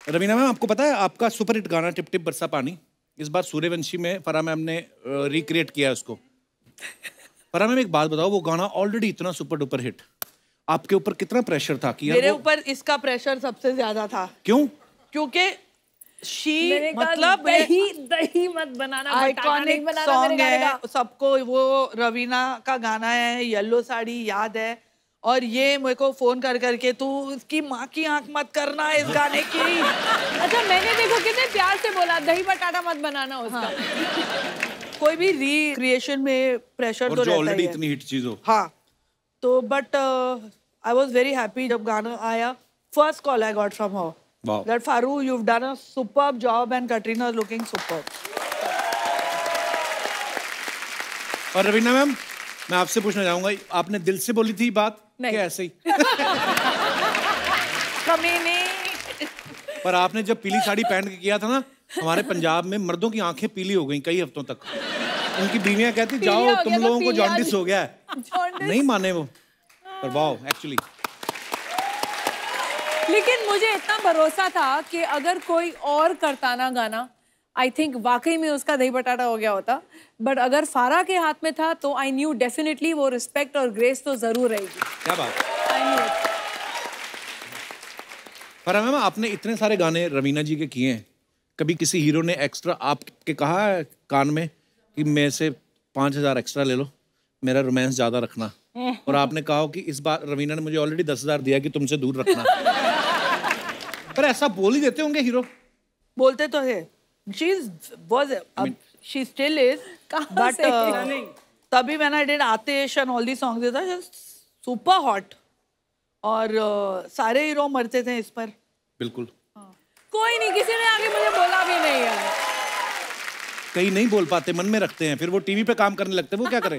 Raveena ma'am, आपको पता है आपका सुपर हिट गाना टिप टिप बरसा पानी इस बार सूर्यवंशी में फराह मैम ने रिक्रिएट किया है उसको। फराह मैम एक बात बताओ, वो गाना ऑलरेडी इतना सुपर डुपर हिट, आपके ऊपर कितना प्रेशर था कि मेरे ऊपर इसका प्रेशर सबसे ज्यादा था। क्यों? क्योंकि मतलब दही मत बनाना, आइकॉनिक सॉन्ग है सबको, वो रवीना का गाना है, येलो साड़ी याद है, और ये मेरे को फोन कर करके तू इसकी माँ की आंख मत करना इस गाने की। अच्छा, मैंने देखो कितने प्यार से बोला दही बटाटा मत बनाना उसका। हाँ। कोई भी रिक्रिएशन में प्रेशर तो रहता ही है, ऑलरेडी इतनी हिट चीज हो। हाँ, तो but I was very happy जब गाना आया। First call I got from her that Faru, you've done a superb job and Katrina is looking superb. और रवीना मैम, मैं आपसे पूछना चाहूंगा, आपने दिल से बोली थी बात कि ऐसे ही? कमीनी। पर आपने जब पीली साड़ी पहन के किया था ना, हमारे पंजाब में मर्दों की आंखें पीली हो गई कई हफ्तों तक। उनकी बीवियां कहती जाओ तुम लोगों को जॉन्डिस हो गया है। नहीं माने वो, पर वाओ एक्चुअली। लेकिन मुझे इतना भरोसा था कि अगर कोई और करता ना गाना, आई थिंक वाकई में उसका दही बटाटा हो गया होता। बट अगर फारा के हाथ में था तो आई न्यू डेफिनेटली वो रिस्पेक्ट और ग्रेस तो जरूर रहेगी। क्या बात। फारा मैम, आपने इतने सारे गाने रवीना जी के किए हैं, कभी किसी हीरो ने एक्स्ट्रा आपके कहा है कान में कि मेरे से 5,000 एक्स्ट्रा ले लो, मेरा रोमांस ज्यादा रखना, और आपने कहा कि इस बार रवीना ने मुझे ऑलरेडी 10,000 दिया कि तुमसे दूर रखना? पर ऐसा बोल ही देते होंगे हीरो। बोलते तो है, she still is, but तभी when I did Atish and all these songs, it was just super hot, और सारे हीरो मरते थे इस पर। बिल्कुल। कोई नहीं, किसी ने आगे मुझे बोला भी नहीं है। कई नहीं बोल पाते, मन में रखते हैं, फिर वो टीवी पे काम करने लगते हैं, वो क्या करें?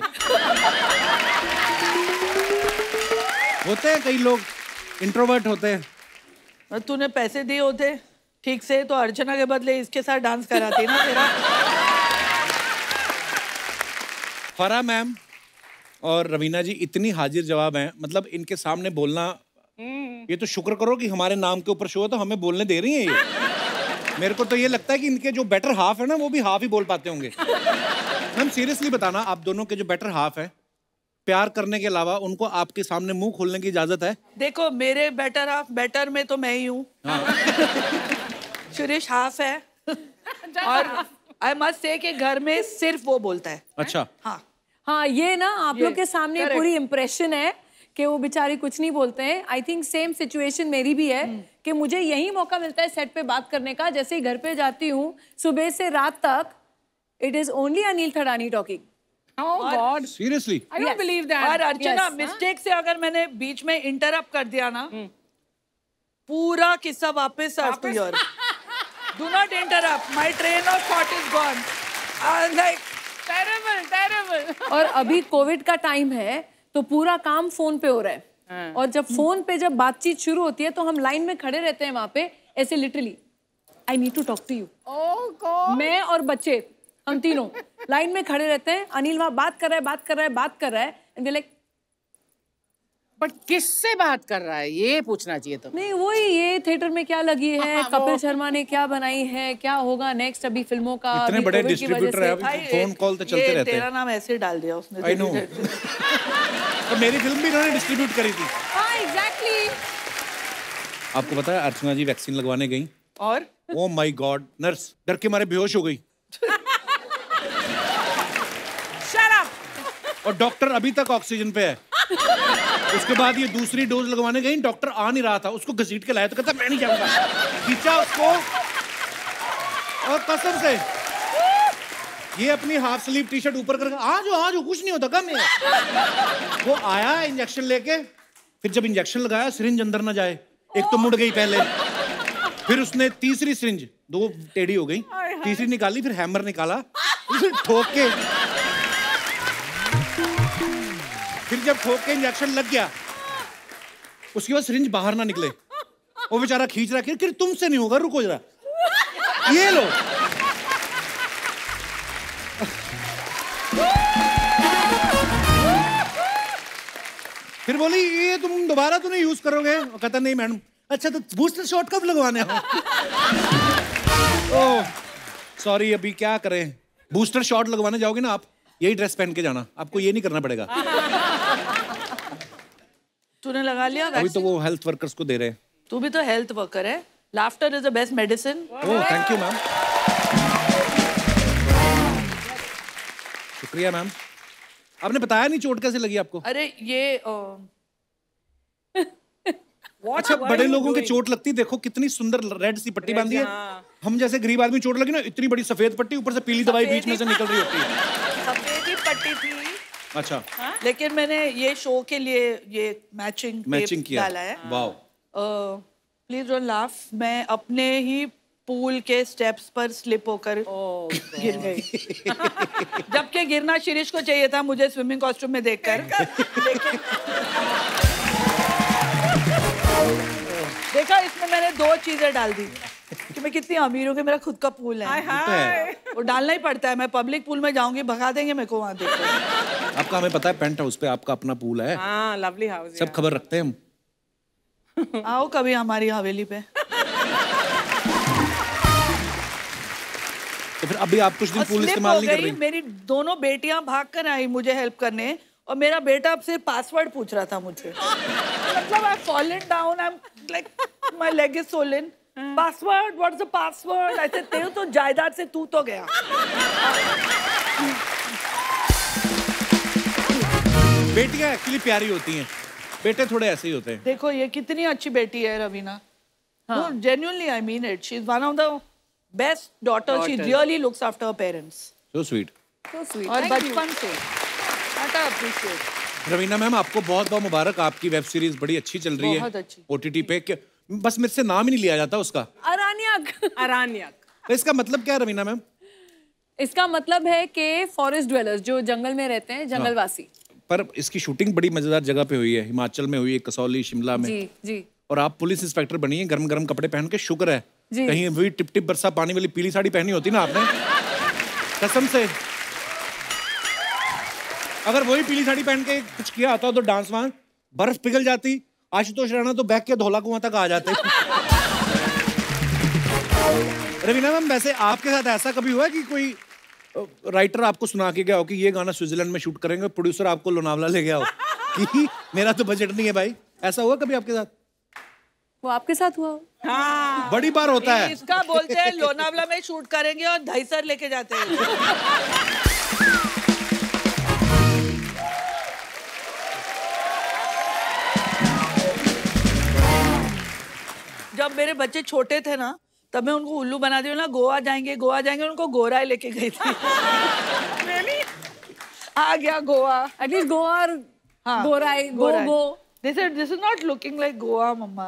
होते हैं कई लोग इंट्रोवर्ट होते हैं। तूने पैसे दिए होते ठीक से तो अर्चना के बदले इसके साथ डांस कराती ना तेरा। फराह मैम और रवीना जी इतनी हाजिर जवाब हैं, मतलब इनके सामने बोलना, ये तो शुक्र करो कि हमारे नाम के ऊपर शो है तो हमें बोलने दे रही हैं ये। मेरे को तो ये लगता है कि इनके जो बेटर हाफ है ना, वो भी हाफ ही बोल पाते होंगे। मैम सीरियसली बताना, आप दोनों के जो बेटर हाफ है, प्यार करने के अलावा उनको आपके सामने मुंह खोलने की इजाजत है? देखो, मेरे बेटर हाफ, बेटर में तो मैं ही हूँ। सुरेश हाफ है, और आई मस्ट से कि घर में सिर्फ वो बोलता है। अच्छा। हाँ हाँ, ये ना आप लोग के सामने पूरी इम्प्रेशन है कि वो बेचारे कुछ नहीं बोलते हैं। आई थिंक सेम सिचुएशन मेरी भी है कि मुझे यही मौका मिलता है सेट पे बात करने का। जैसे ही घर पे जाती हूँ सुबह से रात तक, it is only Anil Thadani talking. Oh God! Seriously? I don't believe that. और अर्चना, मिस्टेक से अगर मैंने बीच में इंटरप्ट कर दिया ना, पूरा किस्सा वापस serve to your. Do not interrupt. My train of thought is gone. I was like, terrible, terrible. और अभी कोविड का टाइम है तो पूरा काम फोन पे हो रहा है, और जब फोन पे जब बातचीत शुरू होती है तो हम लाइन में खड़े रहते हैं वहां पे ऐसे, literally I need to talk to you. मैं और बच्चे, हम तीनों लाइन में खड़े रहते हैं। अनिल वहां बात कर रहा है एंड वी लाइक, बट किससे बात कर रहा है ये पूछना चाहिए। तो नहीं, वही ये थिएटर में क्या लगी है, कपिल शर्मा ने क्या बनाई है, क्या होगा नेक्स्ट, अभी फिल्मों का इतने बड़े डिस्ट्रीब्यूटर है, अभी फोन कॉल तो चलते रहते हैं। तेरा नाम ऐसे डाल दिया उसने। I know. तो मेरी फिल्म भी इन्होंने डिस्ट्रीब्यूट करी थी। हाँ एग्जैक्टली। आपको पता है अर्चना जी वैक्सीन लगवाने गई, और ओ माय गॉड, नर्स डर के मारे बेहोश हो गई। और डॉक्टर अभी तक ऑक्सीजन पे है। उसके बाद ये दूसरी डोज लगवाने गई, डॉक्टर आ नहीं रहा था, उसको घसीट के लाया तो कहता मैं नहीं जाऊंगा, खींचा उसको, और कसम से ये अपनी हाफ स्लीव टी शर्ट ऊपर करके आज कुछ नहीं होता, कम है। वो आया इंजेक्शन लेके, फिर जब इंजेक्शन लगाया सिरिंज अंदर ना जाए, एक तो मुड़ गई पहले, फिर उसने तीसरी सिरिंज, 2 टेढ़ी हो गई, तीसरी निकाली, फिर हैमर निकाला, फिर ठोक के, फिर जब ठोक के इंजेक्शन लग गया, उसके बाद सिरिंज बाहर ना निकले, वो बेचारा खींच रहा कि तुमसे नहीं होगा, रुको जरा, ये लो। फिर बोली ये तुम दोबारा तो नहीं यूज करोगे? कहता नहीं मैडम, अच्छा तो बूस्टर शॉट कब लगवाने हो? ओह सॉरी, अभी क्या करें, बूस्टर शॉट लगवाने जाओगे ना आप, यही ड्रेस पहन के जाना, आपको ये नहीं करना पड़ेगा। तूने लगा लिया? अभी तो वो हेल्थ वर्कर्स को दे रहे हैं। तू भी तो हेल्थ वर्कर है। Laughter is the best medicine. Oh thank you ma'am, शुक्रिया मैम। आपने बताया नहीं चोट कैसे लगी आपको? अरे ये अच्छा बड़े लोगों के चोट लगती, देखो कितनी सुंदर रेड सी पट्टी बांधी है। हम जैसे गरीब आदमी चोट लगी ना, इतनी बड़ी सफेद पट्टी, ऊपर से पीली दवाई बीच में से निकल रही होती है। सफेद ही पट्टी थी। अच्छा लेकिन मैंने ये शो के लिए ये मैचिंग किया डाला है। वाओ। प्लीज डोंट लाफ, मैं अपने ही पूल के स्टेप्स पर स्लिप होकर गिर गई। जबकि गिरना शिरीष को चाहिए था मुझे स्विमिंग कॉस्ट्यूम में देखकर। लेकिन देखा, इसमें मैंने 2 चीजें डाल दी कि मैं कितनी अमीर हूँ कि मेरा खुद का पूल है। वो डालना ही पड़ता है। मैं पब्लिक पूल में जाऊंगी, भगा देंगे मेरे को वहां देखो। आपका हमें पता है पेंट हाउस पे आपका अपना पूल है। हाँ, लवली हाउस। सब खबर रखते हैं हम। आओ कभी हमारी हवेली पे। तो फिर अभी आप कुछ दिन पूल इस्तेमाल नहीं कर रही? मेरी दोनों बेटियां भाग कर आई मुझे हेल्प करने, और मेरा बेटा अब सिर्फ पासवर्ड पूछ रहा था मुझे। मतलब आई fallen down, I am like my leg is Solan. Password, what is the password? ऐसे तेरे तो जायदाद से तू तो गया। बेटियां एक्चुअली प्यारी होती हैं, बेटे थोड़े ऐसे ही होते हैं। देखो ये कितनी अच्छी बेटी है Raveena. Genuinely I mean it, she is one of the best daughter. She really looks after her parents. So sweet. और बचपन से अप्रिशिएट। रवीना मैम आपको बहुत बहुत मुबारक, आपकी वेब सीरीज बड़ी अच्छी चल रही है। बहुत अच्छी। OTT पे बस मेरे से नाम ही नहीं लिया जाता उसका। अरानियक। तो इसका मतलब क्या है रवीना मैम? इसका मतलब है कि फॉरेस्ट ड्वेलर्स, जो जंगल में रहते हैं, जंगलवासी। पर इसकी शूटिंग बड़ी मजेदार जगह पे हुई है, हिमाचल में हुई है, कसौली, शिमला में। जी जी। और आप पुलिस इंस्पेक्टर बनी है, गरम गरम कपड़े पहन के, शुक्र है कहीं वही टिप टिप बरसा पानी वाली पीली साड़ी पहनी होती ना आपने, कसम से। अगर वही पीली साड़ी पहन के कुछ किया होता तो डांस वहां बर्फ पिघल जाती, आशुतोष राणा तो बैग के धौला कुआं तक आ जाते। रवीना मैम वैसे आपके साथ ऐसा कभी हुआ है कि कोई राइटर आपको सुना के गया हो कि ये गाना स्विट्जरलैंड में शूट करेंगे, प्रोड्यूसर आपको लोनावला ले गया हो कि मेरा तो बजट नहीं है भाई, ऐसा हुआ कभी आपके साथ? वो आपके साथ हुआ? हाँ। बड़ी बार होता है। इसका बोलते हैं लोनावला में शूट करेंगे और दहीसर लेके जाते हैं। जब मेरे बच्चे छोटे थे ना, तब मैं उनको उल्लू बना दी ना, गोवा जाएंगे उनको गोरा लेके गई थी। आ गया गोवा, एटलीस्ट गोवा और गोराई गो। This is not looking like Goa, mama.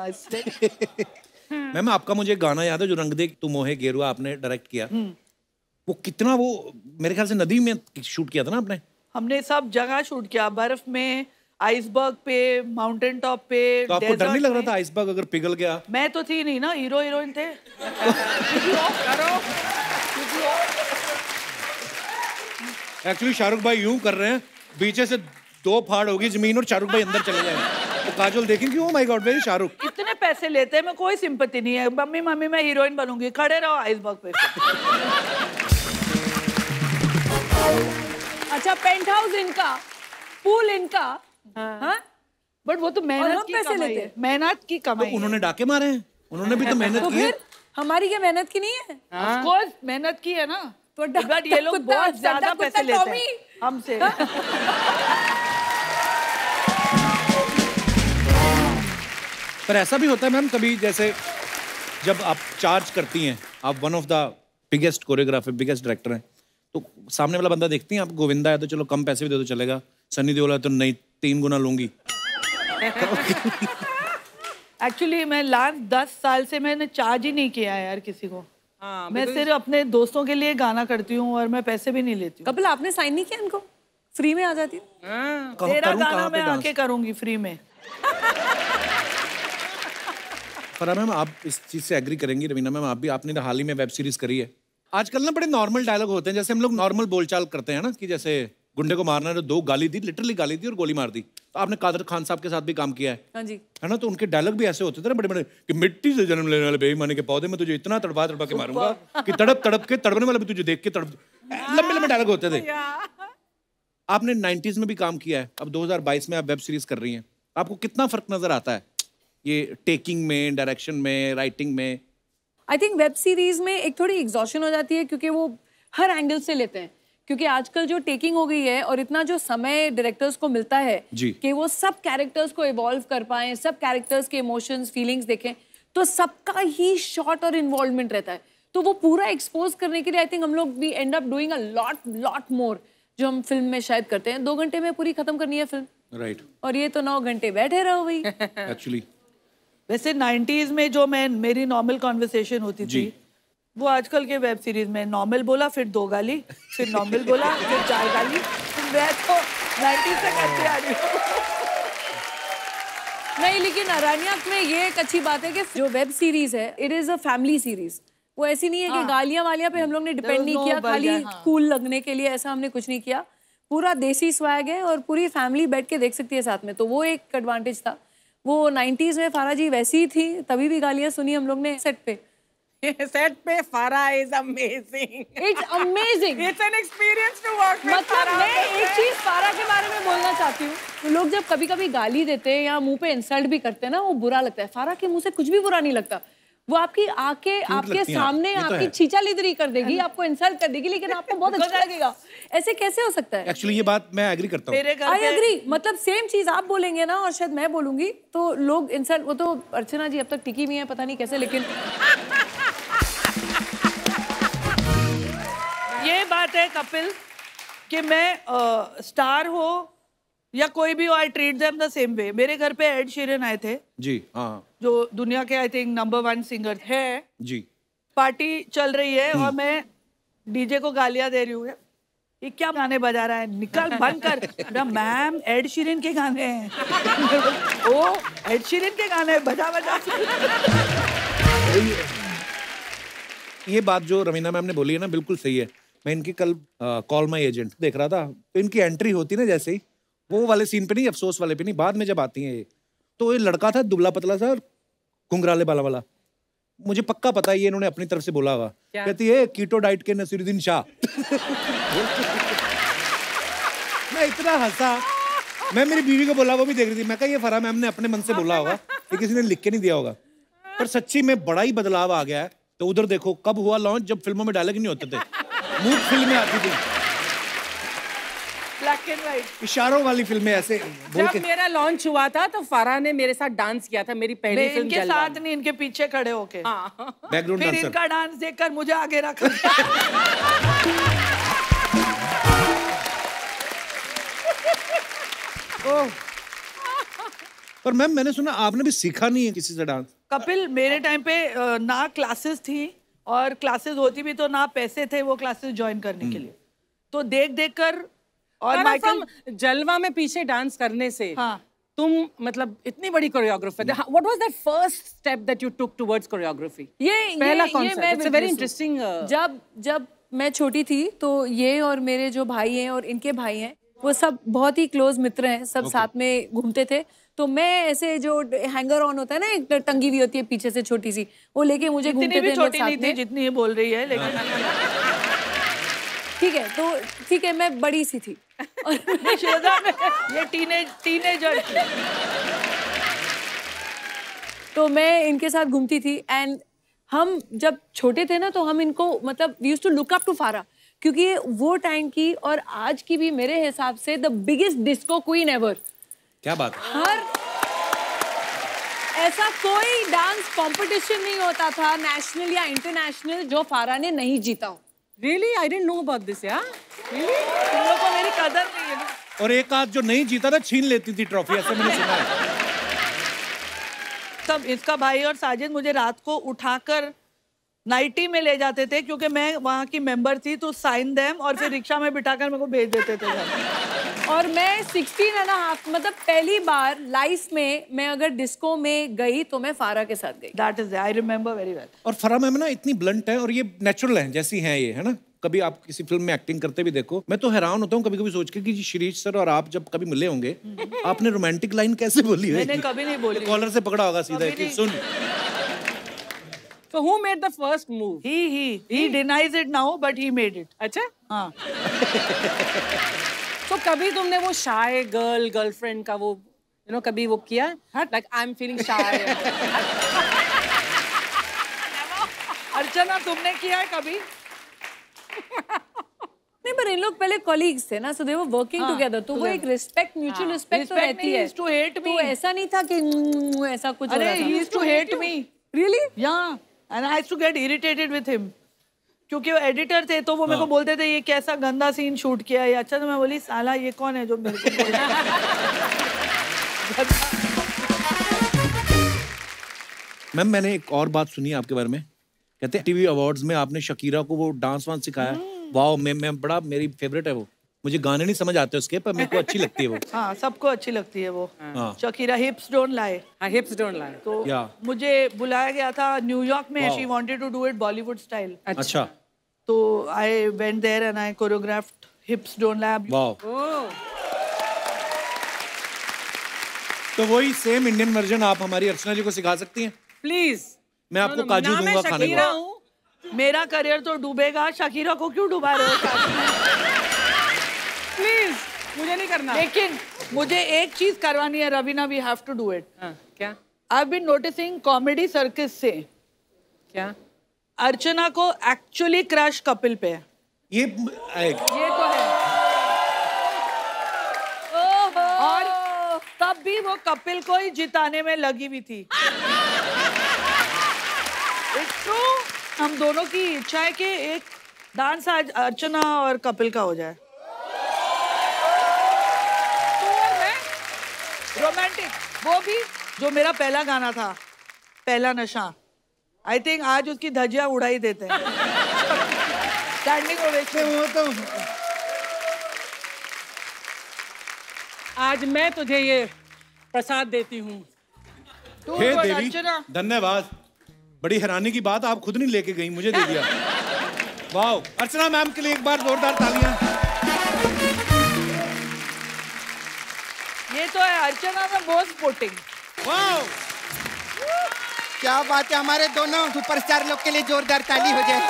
Ma'am आपका मुझे गाना याद है जो रंग दे तू मोहे गेरुआ आपने डायरेक्ट किया, वो कितना, वो मेरे ख्याल से नदी में शूट किया था ना आपने? हमने सब जगह शूट किया, बर्फ में, आइसबर्ग पे, माउंटेन टॉप पे। तो आपको डर नहीं लग रहा था आइसबर्ग अगर पिघल गया? मैं तो थी नहीं ना, हीरो हीरोइन थे। एक्चुअली शाहरुख भाई यूं कर रहे हैं, पीछे से 2 फाड़ होगी जमीन और शाहरुख भाई अंदर चले जाए तो काजोल देखेंगे oh my God very Shahrukh. इतने पैसे लेते हैं, मैं कोई सिंपैथी नहीं है। मम्मी मम्मी मैं हीरोइन बनूंगी, खड़े रहो आइसबर्ग पे। अच्छा पेंट हाउस इनका, पूल इनका, हाँ? बट वो तो मेहनत की पैसे कमाई लेते है, मेहनत की तो कमाई। उन्होंने डाके मारे हैं, उन्होंने भी तो मेहनत तो की है। फिर हमारी क्या मेहनत की नहीं है? ऑफ कोर्स मेहनत की है ना, तो बट ये लोग बहुत ज्यादा पैसे लेते हैं हमसे। पर ऐसा भी होता है मैम कभी, जैसे जब आप चार्ज करती हैं, आप one of the biggest choreographer, biggest director हैं, तो सामने वाला बंदा देखती हैं आप, गोविंदा है तो चलो कम पैसे भी दे दो चलेगा, सनी देओल है तो नहीं 3 गुना लूंगी। एक्चुअली मैं लास्ट 10 साल से मैंने चार्ज ही नहीं किया है यार किसी को। मैं सिर्फ अपने दोस्तों के लिए गाना करती हूँ और मैं पैसे भी नहीं लेती हूँ। कपिल आपने साइन नहीं किया इनको? फ्री में आ जाती है। तेरा गाना मैं आके करूंगी फ्री में। पर मैम आप इस चीज से एग्री करेंगी रवीना मैम, आप भी, आपने हाल ही में वेब सीरीज करी है। आजकल ना बड़े नॉर्मल डायलॉग होते हैं, जैसे हम लोग नॉर्मल बोलचाल करते हैं ना, कि जैसे गुंडे को मारना है तो 2 गाली दी, लिटरली गाली दी और गोली मार दी। तो आपने कादर खान साहब के साथ भी काम किया है, हाँ जी, है ना? तो उनके डायलॉग भी ऐसे होते थे ना बड़े बड़े कि मिट्टी से जन्म लेने वाले बेईमानी के पौधे में तुझे इतना तड़पा तड़पा के मारूंगा कि तड़प तड़प के तड़पने वाला भी तुझे देख के तड़प, लंबे लंबे डायलॉग होते थे। आपने 90s में भी काम किया है, अब 2022 में आप वेब सीरीज कर रही हैं, आपको कितना फर्क नजर आता है ये टेकिंग में, डायरेक्शन में, राइटिंग में? आई थिंक वेब सीरीज में एक थोड़ी एग्जॉशन हो जाती है क्योंकि वो हर एंगल से लेते हैं, क्योंकि आजकल जो टेकिंग हो गई है और इतना जो समय डायरेक्टर्स को मिलता है कि वो सब कैरेक्टर्स को इवॉल्व कर पाएं, सब कैरेक्टर्स के इमोशंस, फीलिंग्स देखें, तो सबका ही शॉट और इन्वॉल्वमेंट रहता है, तो वो पूरा एक्सपोज करने के लिए आई थिंक हम लोग we end up doing a lot more जो हम फिल्म में शायद करते हैं। 2 घंटे में पूरी खत्म करनी है फिल्म, राइट, और ये तो 9 घंटे बैठे रहो भाई। एक्चुअली वैसे 90s में जो मेरी नॉर्मल कॉन्वर्सेशन होती थी, वो आजकल के वेब सीरीज में नॉर्मल बोला, फिर 2 गाली, फिर नॉर्मल बोला, फिर 4 गाली। मैं तो 90s से करते आ रही हूँ। नहीं, लेकिन अरण्यक में ये एक अच्छी बात है कि जो वेब सीरीज है it is a family series. वो ऐसी नहीं है कि गालियां वालियां पे हम लोग ने डिपेंड नहीं किया खाली कूल लगने के लिए, ऐसा हमने कुछ नहीं किया। पूरा देसी स्वैग है और पूरी फैमिली बैठ के देख सकती है साथ में, तो वो एक एडवांटेज था। वो 90s में फारा जी वैसी ही थी, तभी भी गालियां सुनी हम लोग ने सेट पे। सेट पे Farah is amazing, it's amazing, it's an experience to work with मतलब फारा। मैं एक चीज फारा के बारे में बोलना चाहती हूँ, तो लोग जब कभी कभी गाली देते हैं या मुंह पे इंसल्ट भी करते हैं ना, वो बुरा लगता है। फारा के मुंह से कुछ भी बुरा नहीं लगता, वो आपकी आके आपके सामने आपकी छींचा लिदरी कर देगी, आपको इंसल्ट कर देगी, लेकिन आपको बहुत अच्छा लगेगा। ऐसे कैसे हो सकता है? एक्चुअली ये बात मैं एग्री करता हूँ। आई एग्री, मतलब सेम चीज आप बोलेंगे ना और शायद मैं बोलूंगी तो लोग इंसल्ट, वो तो अर्चना जी अब तक टिकी हुई है पता नहीं कैसे, लेकिन ये बात है कपिल कि मैं स्टार हो या कोई भी हो, I treat them the same way. मेरे घर पे एड शीरन आए थे जी, हाँ, जो दुनिया के आई थिंक नंबर 1 सिंगर है जी। पार्टी चल रही है और मैं डीजे को गालियां दे रही हूँ, ये क्या गाने बजा रहा है, निकल बंद कर। मैम एड शीरन के गाने हैं। ओ एड शीरन के गाने बजा बजा। ये बात जो रवीना मैम ने बोली है ना बिल्कुल सही है। मैं इनकी कल कॉल माई एजेंट देख रहा था, तो इनकी एंट्री होती ना जैसे ही, वो वाले सीन पे नहीं, अफसोस वाले पे नहीं, बाद में जब आती हैं ये, तो ये लड़का था दुबला पतला सा और घुंघराले बाला वाला, मुझे पक्का पता है ये इन्होंने अपनी तरफ से बोला होगा। कहती है कीटो डाइट के नसीरुद्दीन शाह। मैं इतना हंसा, मैं मेरी बीवी को बोला, वो भी देख रही थी, मैं कहा ये फराह मैम ने अपने मन से बोला होगा, ये किसी ने लिख के नहीं दिया होगा। पर सच्ची में बड़ा ही बदलाव आ गया है। तो उधर देखो कब हुआ लॉन्च, जब फिल्मों में डायलॉग नहीं होते थे, मूड फिल्में आती थी, ब्लैक एंड व्हाइट, इशारों वाली फिल्में ऐसे बोल जब के। मेरा लॉन्च हुआ था तो फारा ने मेरे साथ डांस किया था, मेरी पहली फिल्म इनके जलवा साथ नहीं, इनके पीछे खड़े होके। बैकग्राउंड फिर डांसर। इनका डांस देखकर मुझे आगे रखा। पर मैम मैंने सुना आपने भी सीखा नहीं है किसी से डांस। कपिल मेरे टाइम पे ना क्लासेस थी, और क्लासेस होती भी तो ना पैसे थे वो क्लासेस ज्वाइन करने के लिए, तो देख देख कर। और माइकल जलवा में पीछे डांस करने से हाँ तुम मतलब इतनी बड़ी choreographer, what was that first step that you took towards choreography? पहला concept, it's a very interesting. जब मैं छोटी थी तो ये और मेरे जो भाई हैं और इनके भाई हैं वो सब बहुत ही क्लोज मित्र हैं, सब साथ में घूमते थे। तो मैं ऐसे जो हैंगर ऑन होता है ना, एक टंगी हुई होती है पीछे से छोटी सी, वो लेके मुझे घूमते थे छोटी नहीं थी जितनी ये बोल रही है, लेकिन ठीक है, तो ठीक है मैं बड़ी सी थी। ये टीनेजर। तो मैं इनके साथ घूमती थी, एंड हम जब छोटे थे ना तो हम इनको मतलब we used to look up to Farah, क्योंकि ये वो टाइम की और आज की भी मेरे हिसाब से the biggest disco queen ever. क्या बात है। हर ऐसा कोई डांस कंपटीशन नहीं होता था नेशनल या इंटरनेशनल जो फारा ने नहीं जीता हो। Really I didn't know about this यार। तुम लोगों को मेरी कदर नहीं है ना। और एक आध जो नहीं जीता था छीन लेती थी ट्रॉफी, ऐसे मैंने सुना है। तब इसका भाई और साजिद मुझे रात को उठाकर नाइटी में ले जाते थे, क्योंकि मैं वहाँ की मेंबर थी, तो साइन देम, और फिर रिक्शा में बिठाकर मेरे को भेज देते थे घर। और मैं 16.5 मतलब पहली बार लाइफ में मैं अगर डिस्को में गई तो मैं फारा के साथ गई। That is I remember very well. और फराह मैम ना इतनी ब्लंट है और ये नेचुरल है जैसी हैं ये, है ना, कभी आप किसी फिल्म में एक्टिंग करते भी देखो, मैं तो हैरान होता हूँ कभी कभी सोच के कि शिरीष सर और आप जब कभी मिले होंगे, आपने रोमांटिक लाइन कैसे बोली है? मैंने कभी नहीं बोली। कॉलर से पकड़ा होगा सीधा कि सुन। So who made the first move? He denies it now, but he made it. अच्छा? हाँ। तो कभी तुमने वो shy girlfriend का वो, you know, कभी वो किया? Like I'm feeling shy. अर्चना, तुमने किया है कभी? नहीं, पर इन लोग पहले कॉलीग्स थे ना, so they were working together, तो वो एक रिस्पेक्ट, म्यूचुअल रिस्पेक्ट तो रहती है। He used to hate me. तो ऐसा नहीं था कि ऐसा कुछ हो रहा था। अरे, he used to hate me. Really? Yeah, and I used to get irritated with him. क्योंकि वो एडिटर थे, तो वो मेरे को बोलते थे ये कैसा गंदा सीन शूट किया है। अच्छा, तो मैं बोली साला ये कौन है जो मेरे को बोल रहा है? मैम, मैंने एक और बात सुनी आपके बारे में, कहते हैं टीवी अवार्ड्स में आपने शकीरा को वो डांस वांस सिखाया। वाओ, मैं बड़ा, मेरी फेवरेट है वो। मुझे गाने नहीं समझ आते उसके, पर मेरे को अच्छी लगती है वो। हाँ, सबको अच्छी लगती है वो। Shakira हिप्स don't lie. Hips don't lie. तो मुझे बुलाया गया था न्यूयॉर्क में। She wanted to do it Bollywood style. अच्छा। तो I went there and I choreographed hips don't lie. Wow. तो वही सेम इंडियन वर्जन आप हमारी अर्चना जी को सिखा सकती हैं? Please. मैं आपको काजू दूंगा खाने को। मेरा करियर तो डूबेगा, शकीरा को क्यों डुबा रहे हो? Please, मुझे नहीं करना। लेकिन मुझे एक चीज करवानी है Raveena, we have to do it. क्या? I have been noticing comedy circus से क्या? अर्चना को एक्चुअली क्रश कपिल पे है। ये तो है। और तब भी वो कपिल को ही जिताने में लगी हुई थी। It's true। हम दोनों की इच्छा है कि एक डांस आज अर्चना और कपिल का हो जाए। रोमांटिक, वो भी जो मेरा पहला गाना था, पहला नशा। आई थिंक आज उसकी धज्जियां उड़ाई देते हैं। Standing ovation. वो तो आज मैं तुझे ये प्रसाद देती हूँ। हे देवी, धन्यवाद। बड़ी हैरानी की बात, आप खुद नहीं लेके गई, मुझे दे दिया। वाओ, अर्चना मैम के लिए एक बार जोरदार तालियां। ये तो है अर्चना में मोस्ट पोटिंग। वाओ, क्या बात है, हमारे दोनों सुपरस्टार लोग के लिए जोरदार ताली हो जाए।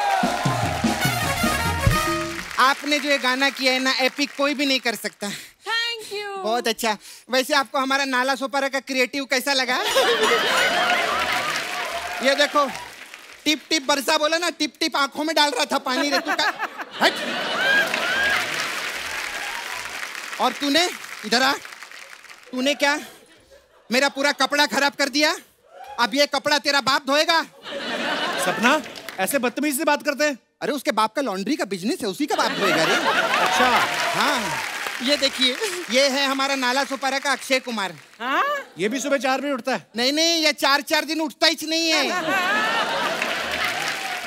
आपने जो ये गाना किया है ना, एपिक कोई भी नहीं कर सकता। Thank you. बहुत अच्छा। वैसे आपको हमारा नाला सोपारा का क्रिएटिव कैसा लगा? ये देखो, टिप टिप बरसा बोला ना, टिप टिप आंखों में डाल रहा था पानी। रे तू का हट। और तूने इधर आ, तूने क्या मेरा पूरा कपड़ा खराब कर दिया। अब ये कपड़ा तेरा बाप धोएगा। सपना, ऐसे बदतमीजी से बात करते हैं? अरे उसके बाप का लॉन्ड्री का बिजनेस है, उसी का बाप धोएगा रे। अच्छा। हाँ, ये देखिए, ये है हमारा नाला सोपारा का अक्षय कुमार। हाँ? ये भी सुबह 4 बजे उठता है? नहीं, ये 4 दिन उठता ही नहीं है।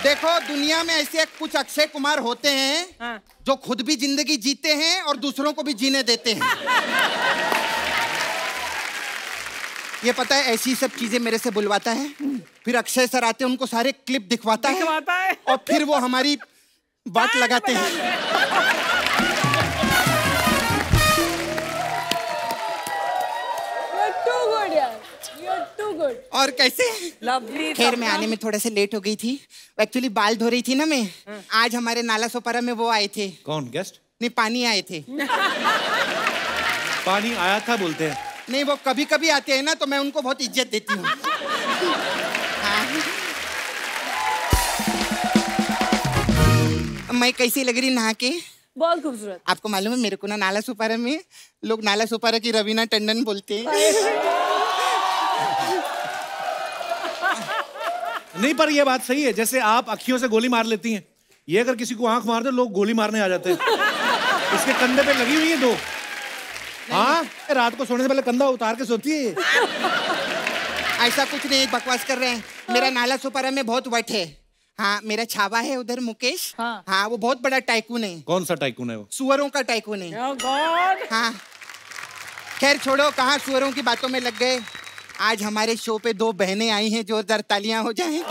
देखो, दुनिया में ऐसे कुछ अक्षय कुमार होते हैं जो खुद भी जिंदगी जीते हैं और दूसरों को भी जीने देते हैं। ये पता है, ऐसी सब चीजें मेरे से बुलवाता है, फिर अक्षय सर आते हैं, उनको सारे क्लिप दिखवाता है और फिर वो हमारी बात लगाते हैं। और कैसे? लवली। खैर, मैं आने में थोड़ा सा लेट हो गई थी। एक्चुअली बाल धो रही थी ना मैं। आज हमारे नाला सोपारा में वो आए थे। कौन? गेस्ट? नहीं, पानी आए थे। पानी आया था बोलते हैं? नहीं, वो कभी कभी आते हैं ना, तो मैं उनको बहुत इज्जत देती हूँ। मैं कैसी लग रही नहा के? बहुत खूबसूरत। आपको मालूम है, मेरे को ना नाला सोपारा में लोग नाला सोपारा की रवीना टंडन बोलते हैं। नहीं, पर ये बात सही है, जैसे आप अखियों से गोली मार लेती हैं, ये अगर किसी को आंख मार दे, लोग गोली मारने आ जाते हैं। इसके कंधे पे लगी हुई है 2। हाँ, रात को सोने से पहले कंधा उतार के सोती है। ऐसा कुछ नहीं, बकवास कर रहे हैं। मेरा नाला सोपारा में बहुत वट है। हाँ, मेरा छावा है उधर, मुकेश। हाँ, वो बहुत बड़ा टाइकून है। कौन सा टाइकून है वो? सुअरों का टाइकून है। Oh God! हाँ, खैर छोड़ो, कहाँ सुअरों की बातों में लग गए। आज हमारे शो पे 2 बहनें आई हैं, जोरदार तालियां हो जाएं।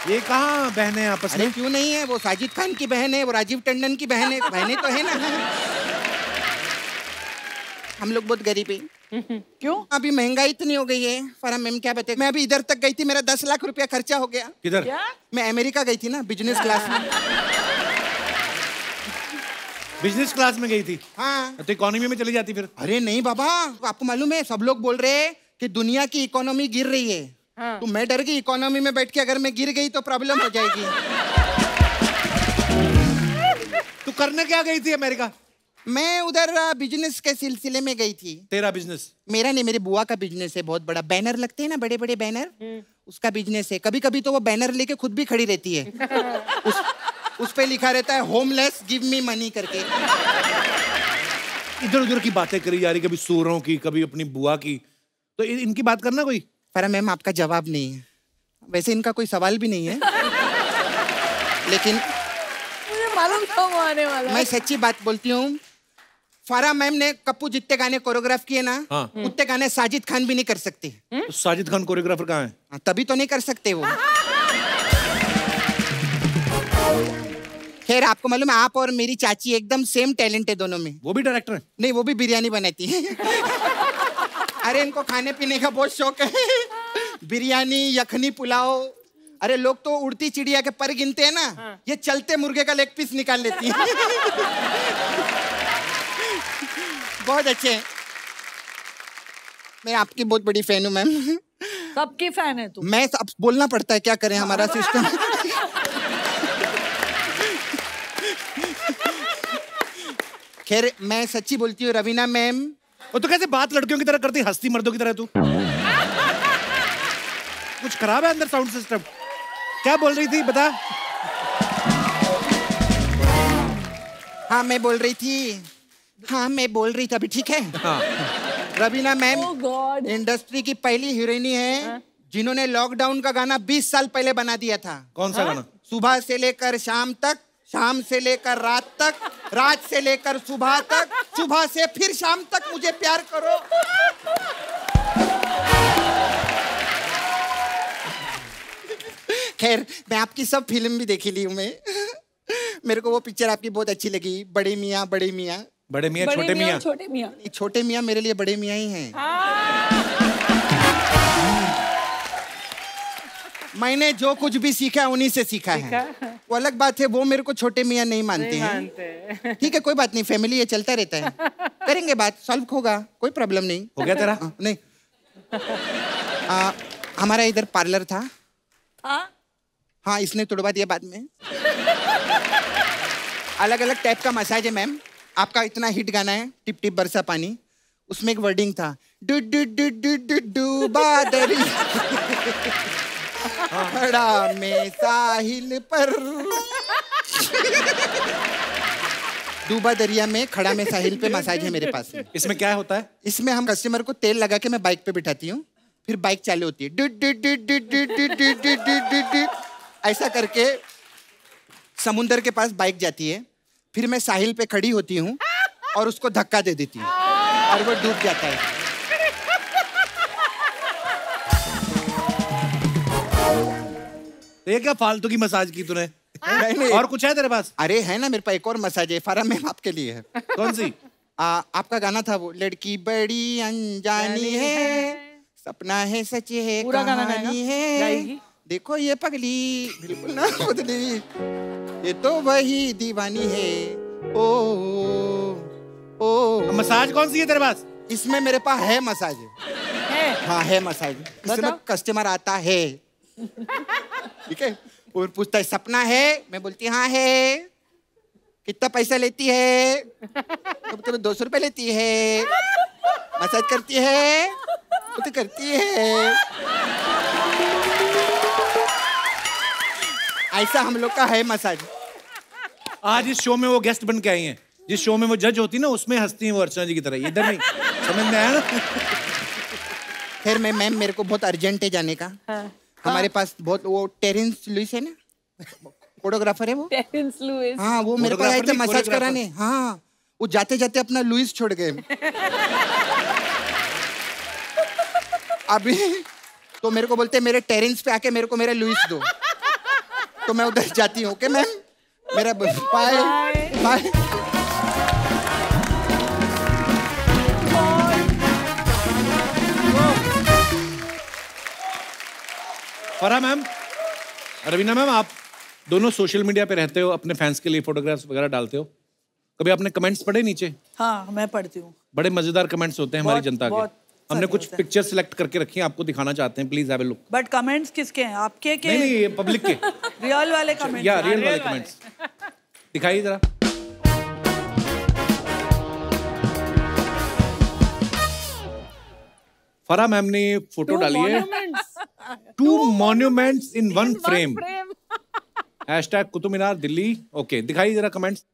ये कहाँ बहनें हैं आपस अरे में? क्यों नहीं है, वो साजिद खान की बहन है, वो राजीव टंडन की बहन है, बहनें तो है ना। हम लोग बहुत गरीब है। क्यों? अभी महंगाई इतनी हो गई है फरहान मैम, क्या बताए। मैं अभी इधर तक गई थी, मेरा 10 लाख रुपया खर्चा हो गया। किधर? क्या? मैं अमेरिका गई थी ना, बिजनेस क्लास में। बिजनेस क्लास में गई थी? हाँ। तो इकोनॉमी में चली जाती फिर? अरे नहीं बाबा, आपको मालूम है सब लोग बोल रहे हैं कि दुनिया की इकोनॉमी गिर रही है। हाँ। तो मैं डर गई, इकोनॉमी में बैठ के अगर मैं गिर गई तो प्रॉब्लम हो जाएगी। तू करने क्या गई थी अमेरिका? मैं उधर बिजनेस के सिलसिले में गई थी। तेरा बिजनेस? मेरा नहीं, मेरी बुआ का बिजनेस है, बहुत बड़ा। बैनर लगते हैं ना, बड़े बड़े बैनर, उसका बिजनेस है। कभी कभी तो वो बैनर लेके खुद भी खड़ी रहती है। उस पे लिखा रहता है होमलेस गिव मी मनी करके। इधर उधर की बातें करी जा रही, कभी सूरों की, कभी अपनी बुआ की। तो इनकी बात करना कोई। फरा मैम आपका जवाब नहीं है, वैसे इनका कोई सवाल भी नहीं है, लेकिन मुझे मालूम था वो आने वाला है। मैं सच्ची बात बोलती हूँ, फारा मैम ने कप्पू जितने गाने कोरियोग्राफ किए ना, हाँ। उतने गाने साजिद खान भी नहीं कर सकते। तो साजिद खान कोरियोग्राफर कहाँ है? तभी तो नहीं कर सकते वो। खैर आपको मालूम है, आप और मेरी चाची एकदम सेम टैलेंट है दोनों में। वो भी डायरेक्टर है? नहीं, वो भी बिरयानी बनाती है। अरे इनको खाने पीने का बहुत शौक है। बिरयानी, यखनी, पुलाव। अरे लोग तो उड़ती चिड़िया के पर गिनते हैं ना, ये चलते मुर्गे का लेग पीस निकाल लेती है। बहुत अच्छे हैं। मैं आपकी बहुत बड़ी फैन हूँ मैम। सबकी फैन है तू? मैं अब बोलना पड़ता है, क्या करें, हमारा सिस्टम। खैर मैं सच्ची बोलती हूँ रवीना मैम। और तो कैसे बात लड़कियों की तरह करती, हंसती मर्दों की तरह तू? कुछ खराब है अंदर साउंड सिस्टम? क्या बोल रही थी बता? हाँ मैं बोल रही थी, अभी ठीक है? हाँ। रवीना मैम इंडस्ट्री की पहली हीरोइनी है जिन्होंने लॉकडाउन का गाना 20 साल पहले बना दिया था। कौन सा गाना? सुबह से लेकर शाम तक, शाम से लेकर रात तक, रात से लेकर सुबह तक, सुबह से फिर शाम तक मुझे प्यार करो। खैर मैं आपकी सब फिल्म भी देखी ली हूँ मैं। मेरे को वो पिक्चर आपकी बहुत अच्छी लगी, बड़े मियाँ बड़े मियाँ। बड़े मियाँ छोटे मियाँ? छोटे मियाँ। छोटे मियाँ मेरे लिए बड़े मियाँ ही हैं। मैंने जो कुछ भी सीखा उन्हीं से सीखा है। वो अलग बात है, वो मेरे को छोटे मियाँ नहीं मानते हैं। ठीक है कोई बात नहीं, फैमिली ये चलता रहता है, करेंगे बात, सॉल्व होगा, कोई प्रॉब्लम नहीं। हो गया तेरा? नहीं। हमारा इधर पार्लर था। हाँ इसने तोड़वा दिया बाद में। अलग अलग टाइप का मसाज है मैम। आपका इतना हिट गाना है टिप टिप बरसा पानी, उसमें एक वर्डिंग था do do do do do do बादरी खड़ा में साहिल पर। डूबा दरिया में खड़ा में साहिल पे मसाज है मेरे पास। इसमें क्या होता है? इसमें हम कस्टमर को तेल लगा के मैं बाइक पे बिठाती हूँ, फिर बाइक चालू होती है do do do do do do do do do do, ऐसा करके समुंदर के पास बाइक जाती है, फिर मैं साहिल पे खड़ी होती हूँ और उसको धक्का दे देती हूँ और वो डूब जाता है। ये क्या फालतू की मसाज की तूने? नहीं। और कुछ है तेरे पास? अरे है ना मेरे पास एक और मसाज है, फारा मैम आपके लिए है। कौन सी? आपका गाना था वो, लड़की बड़ी अनजानी है, सपना है सच है कहानी है, देखो ये पगली बिल्कुल ना बदली, ये तो वही दीवानी है। ओ ओ मसाज कौन सी है तेरे पास? इसमें मेरे पास है मसाज है। हाँ है मसाज, इसमें कस्टमर आता है, ठीक है, और पूछता है सपना है, मैं बोलती हाँ है, कितना पैसा लेती है, तो 200 रुपए लेती है, मसाज करती है तो करती है। ऐसा हम लोग का है मसाज। आज इस शो में वो गेस्ट बन के आई हैं, जिस शो में वो जज होती ना उसमें हंसती हैं वो अर्चना जी की तरह, इधर नहीं। समझ में आया ना? फिर मैं मैम मेरे को बहुत अर्जेंट है जाने का। हमारे पास बहुत वो टेरेंस लुइस है ना, कोरियोग्राफर है वो। टेरेंस लुइस? हाँ वो मेरे पास आए थे मसाज कराने। हाँ वो जाते जाते अपना लुइस छोड़ गए। अभी तो मेरे को बोलते मेरे टेरेंस पे आके मेरे को मेरा लुइस दो। तो मैं उधर जाती हूँ। ओके मैम, मेरा bye bye. Farah ma'am, Raveena ma'am, आप दोनों सोशल मीडिया पे रहते हो, अपने फैंस के लिए फोटोग्राफ्स वगैरह डालते हो, कभी आपने कमेंट्स पढ़े नीचे? हाँ, मैं पढ़ती हूँ। बड़े मजेदार कमेंट्स होते हैं हमारी जनता के। हमने कुछ पिक्चर सिलेक्ट करके रखी हैं, आपको दिखाना चाहते हैं, please have a look. But comments किसके हैं? आपके के? नहीं, ये पब्लिक के। रियल वाले कमेंट्स? या रियल वाले कमेंट्स दिखाइए जरा। फराह मैम ने फोटो डाली है, 2 monuments in 1 frame. Hashtag Qutub Minar Delhi. Okay, दिखाइए जरा कमेंट्स।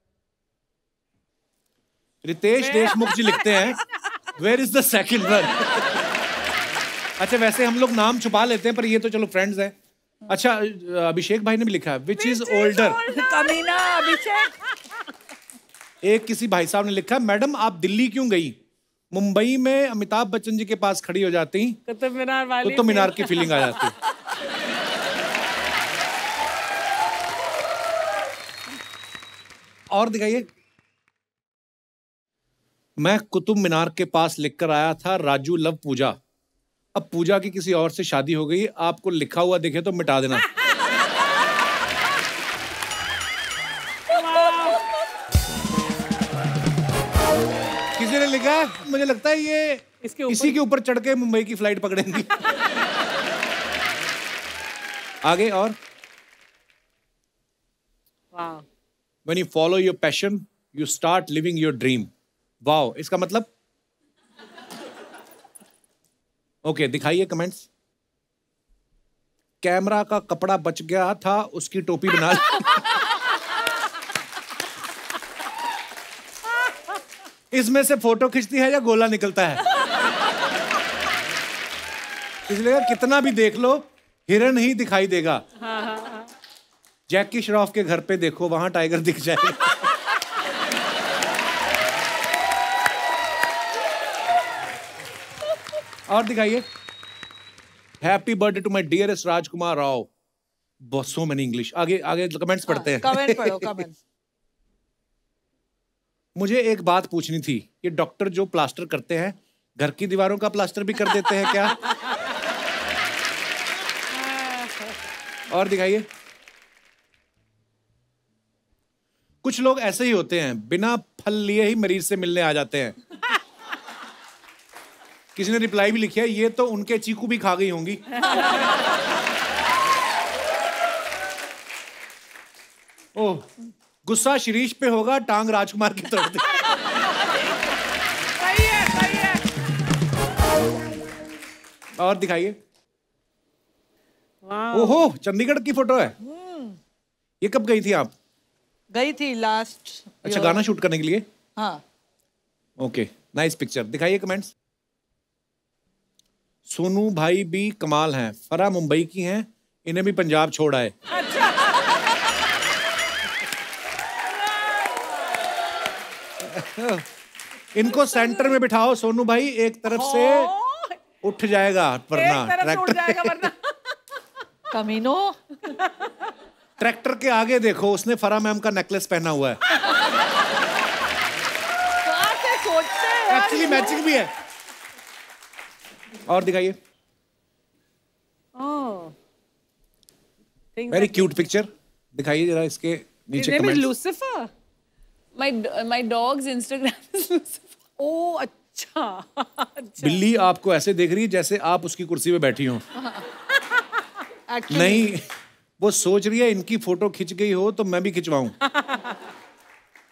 रितेश देशमुख जी लिखते हैं, where is the second one? अच्छा, वैसे हम लोग नाम छुपा लेते हैं, पर ये तो चलो फ्रेंड्स हैं। अच्छा, अभिषेक भाई ने भी लिखा है, विच इज ओल्डर? कमीना अभिषेक। एक किसी भाई साहब ने लिखा, मैडम आप दिल्ली क्यों गई? मुंबई में अमिताभ बच्चन जी के पास खड़ी हो जाती कुतुब मीनार वाली, कुतुब मीनार की फीलिंग आ जाती। और दिखाइए। मैं कुतुब मीनार के पास लिखकर आया था, राजू लव पूजा। अब पूजा की किसी और से शादी हो गई, आपको लिखा हुआ दिखे तो मिटा देना। किसी ने लिखा है, मुझे लगता है ये इसी के ऊपर चढ़ के मुंबई की फ्लाइट पकड़ेंगी। आगे और When you follow your passion, you start living your dream. Wow, इसका मतलब? ओके, दिखाइए कमेंट्स। कैमरा का कपड़ा बच गया था, उसकी टोपी बना ली। इसमें से फोटो खींचती है या गोला निकलता है? इसलिए कितना भी देख लो, हिरन ही दिखाई देगा। जैकी श्रॉफ के घर पे देखो, वहां टाइगर दिख जाएगा। और दिखाइए। Happy birthday to my dearest Rajkummar Rao. बहुत सो मेनी इंग्लिश। आगे आगे कमेंट्स पढ़ते हैं। कमेंट पढ़ो, कमेंट। मुझे एक बात पूछनी थी, ये डॉक्टर जो प्लास्टर करते हैं, घर की दीवारों का प्लास्टर भी कर देते हैं क्या? और दिखाइए। कुछ लोग ऐसे ही होते हैं, बिना फल लिए ही मरीज से मिलने आ जाते हैं। किसी ने रिप्लाई भी लिखा है, ये तो उनके चीकू भी खा गई होंगी। ओह, गुस्सा शिरीष पे होगा, टांग राजकुमार की तरफ। सही है, सही है। और दिखाइए। ओहो, चंडीगढ़ की फोटो है। ये कब गई थी आप? गई थी लास्ट। अच्छा, गाना शूट करने के लिए? हाँ। Okay, nice picture. दिखाइए कमेंट्स। सोनू भाई भी कमाल हैं, फराह मुंबई की हैं, इन्हें भी पंजाब छोड़ आए। अच्छा। इनको सेंटर में बिठाओ सोनू भाई, एक तरफ से उठ जाएगा वरना कमीनो। ट्रैक्टर के आगे देखो, उसने फराह मैम का नेकलेस पहना हुआ है। एक्चुअली मैचिंग भी है। और दिखाइए। Very cute picture. दिखाइए जरा इसके नीचे comments. Lucifer. My dog's Instagram is Lucifer. ओह, अच्छा। बिल्ली आपको ऐसे देख रही है जैसे आप उसकी कुर्सी पे बैठी हो। नहीं, वो सोच रही है इनकी फोटो खिंच गई हो तो मैं भी खिंचवाऊं।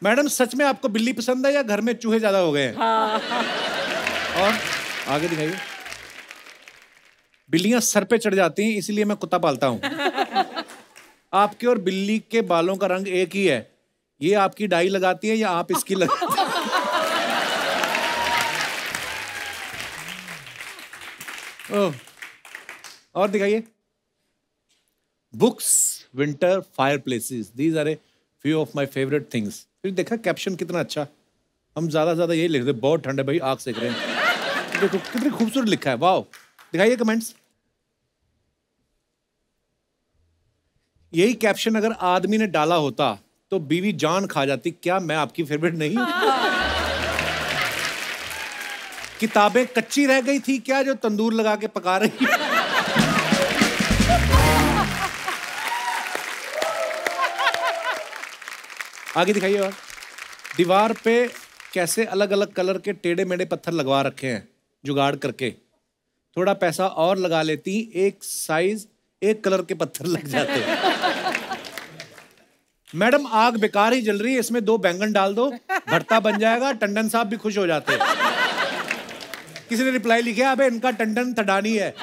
मैडम, सच में आपको बिल्ली पसंद है या घर में चूहे ज्यादा हो गए हैं? और आगे दिखाइए। बिल्लियां सर पे चढ़ जाती हैं, इसलिए मैं कुत्ता पालता हूं। आपके और बिल्ली के बालों का रंग एक ही है। ये आपकी डाई लगाती है या आप इसकी लगाती हैं? ओह, और दिखाइए। Books, winter, fireplaces, these are a few of my favourite things. फिर देखा कैप्शन कितना अच्छा। हम ज्यादा ज्यादा यही लिखते, बहुत ठंड है भाई, आग सेक रहे हैं। देखो कितनी खूबसूरत लिखा है। वाओ, दिखाइए कमेंट्स। यही कैप्शन अगर आदमी ने डाला होता तो बीवी जान खा जाती, क्या मैं आपकी फेवरेट नहीं? किताबें कच्ची रह गई थी क्या जो तंदूर लगा के पका रही? आगे दिखाइए। और दीवार पे कैसे अलग अलग कलर के टेढ़े मेढ़े पत्थर लगवा रखे हैं जुगाड़ करके, थोड़ा पैसा और लगा लेती, एक साइज एक कलर के पत्थर लग जाते। मैडम आग बेकार ही जल रही है, इसमें 2 बैंगन डाल दो, भरता बन जाएगा, टंडन साहब भी खुश हो जाते। किसी ने रिप्लाई लिखा, अबे इनका टंडन थडानी है।